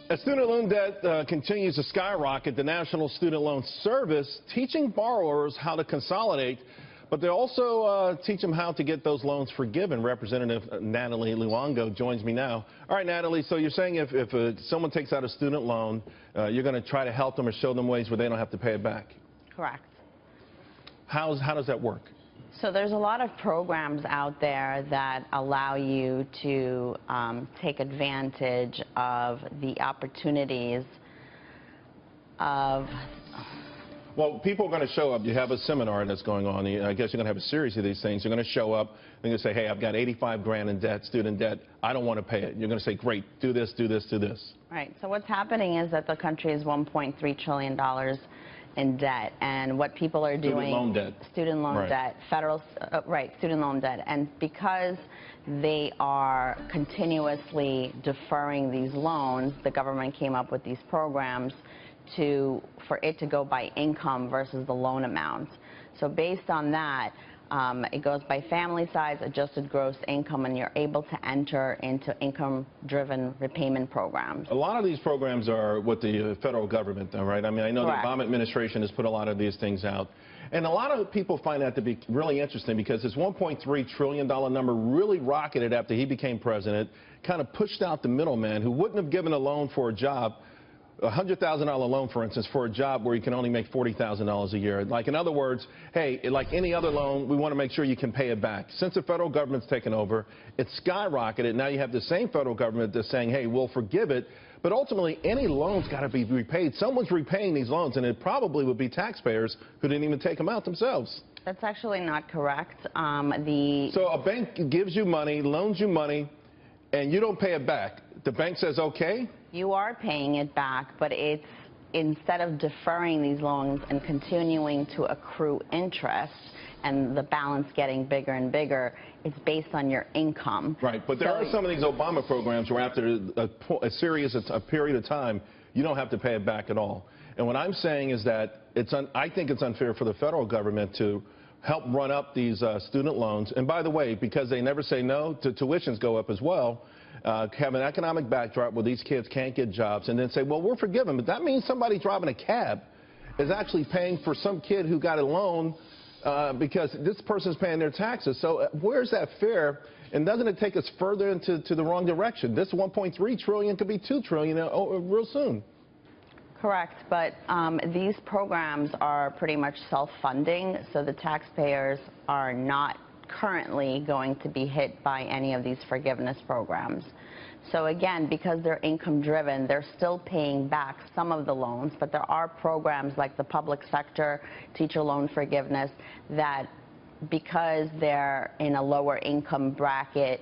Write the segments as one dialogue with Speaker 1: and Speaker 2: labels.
Speaker 1: As student loan debt continues to skyrocket, the National Student Loan Service teaching borrowers how to consolidate, but they also teach them how to get those loans forgiven. Representative Natalie Luongo joins me now. All right, Natalie, so you're saying if someone takes out a student loan, you're going to try to help them or show them ways where they don't have to pay it back?
Speaker 2: Correct.
Speaker 1: How does that work?
Speaker 2: So there's a lot of programs out there that allow you to take advantage of the opportunities of...
Speaker 1: Well, people are going to show up. You have a seminar that's going on. I guess you're going to have a series of these things. You're going to show up and you're going to say, hey, I've got 85 grand in debt, student debt. I don't want to pay it. You're going to say, great, do this, do this, do this.
Speaker 2: Right. So what's happening is that the country is $1.3 trillion in debt, and what people are doing... Student loan debt. Federal, student loan debt. And because they are continuously deferring these loans, the government came up with these programs for it to go by income versus the loan amount. So based on that, it goes by family size, adjusted gross income, and you're able to enter into income-driven repayment programs. A
Speaker 1: lot of these programs are with the federal government, though, right? I mean, I know
Speaker 2: Correct.
Speaker 1: The Obama administration has put a lot of these things out. And a lot of people find that to be really interesting because this $1.3 trillion number really rocketed after he became president, kind of pushed out the middleman who wouldn't have given a loan for a job, a $100,000 loan, for instance, for a job where you can only make $40,000 a year. Like, in other words, hey, like any other loan, we want to make sure you can pay it back. Since the federal government's taken over, it's skyrocketed. Now you have the same federal government that's saying, hey, we'll forgive it. But ultimately, any loan's got to be repaid. Someone's repaying these loans, and it probably would be taxpayers who didn't even take them out themselves.
Speaker 2: That's actually not correct.
Speaker 1: So a bank gives you money, loans you money, and you don't pay it back. The bank says, okay?
Speaker 2: You are paying it back, but it's instead of deferring these loans and continuing to accrue interest and the balance getting bigger and bigger, it's based on your income.
Speaker 1: Right, but there are some of these Obama programs where after a period of time, you don't have to pay it back at all. And what I'm saying is that I think it's unfair for the federal government to help run up these student loans. And by the way, because they never say no, tuitions go up as well. Have an economic backdrop where these kids can't get jobs and then say, well, we're forgiven. But that means somebody driving a cab is actually paying for some kid who got a loan because this person's paying their taxes. So where's that fair? And doesn't it take us further into the wrong direction? This $1.3 trillion could be $2 trillion real soon.
Speaker 2: Correct, but these programs are pretty much self-funding, so the taxpayers are not currently going to be hit by any of these forgiveness programs. So again, because they're income driven, they're still paying back some of the loans, but there are programs like the public sector teacher loan forgiveness that, because they're in a lower income bracket,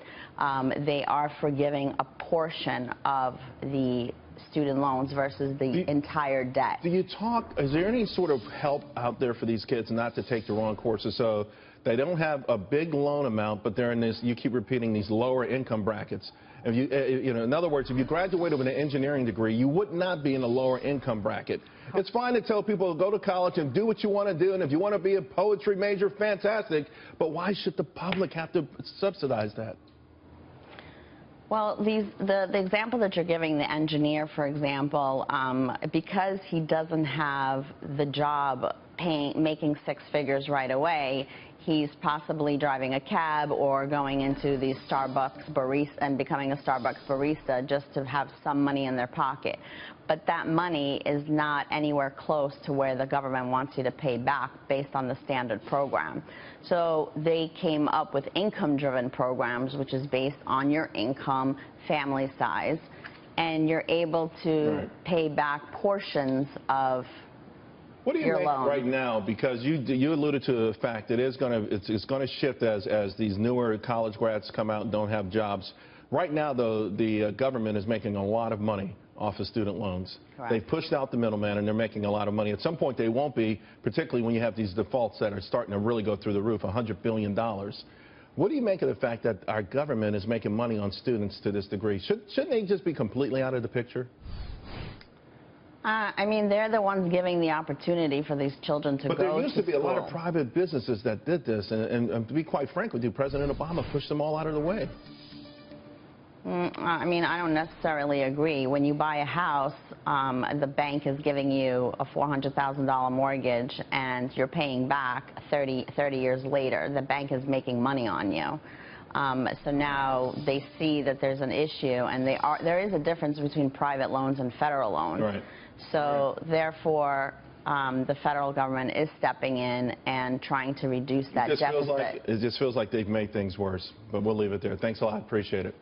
Speaker 2: they are forgiving a portion of the student loans versus the entire debt.
Speaker 1: Is there any sort of help out there for these kids not to take the wrong courses? So they don't have a big loan amount, but they're in this, you keep repeating, these lower income brackets. If you know, in other words, if you graduated with an engineering degree, you would not be in a lower income bracket. It's fine to tell people to go to college and do what you want to do, and if you want to be a poetry major, fantastic, but why should the public have to subsidize that?
Speaker 2: Well, the example that you're giving, the engineer, for example, because he doesn't have the job making six figures right away, he's possibly driving a cab or going into the Starbucks barista and becoming a Starbucks barista just to have some money in their pocket. But that money is not anywhere close to where the government wants you to pay back based on the standard program. So they came up with income-driven programs, which is based on your income, family size, and you're able to pay back portions of
Speaker 1: what do you make right now? Because you alluded to the fact that it's going to shift as these newer college grads come out and don't have jobs. Right now, though, the government is making a lot of money off of student loans.
Speaker 2: Correct.
Speaker 1: They've pushed out the middleman, and they're making a lot of money. At some point, they won't be, particularly when you have these defaults that are starting to really go through the roof, $100 billion. What do you make of the fact that our government is making money on students to this degree? Shouldn't they just be completely out of the picture?
Speaker 2: I mean, they're the ones giving the opportunity for these children to go to school.
Speaker 1: But there used to be a lot of private businesses that did this, and to be quite frank with you, President Obama pushed them all out of the way.
Speaker 2: I mean, I don't necessarily agree. When you buy a house, the bank is giving you a $400,000 mortgage, and you're paying back 30 years later. The bank is making money on you. So now they see that there's an issue, and there is a difference between private loans and federal loans.
Speaker 1: Right.
Speaker 2: So therefore, the federal government is stepping in and trying to reduce that deficit.
Speaker 1: It just feels like they've made things worse, but we'll leave it there. Thanks a lot. Appreciate it.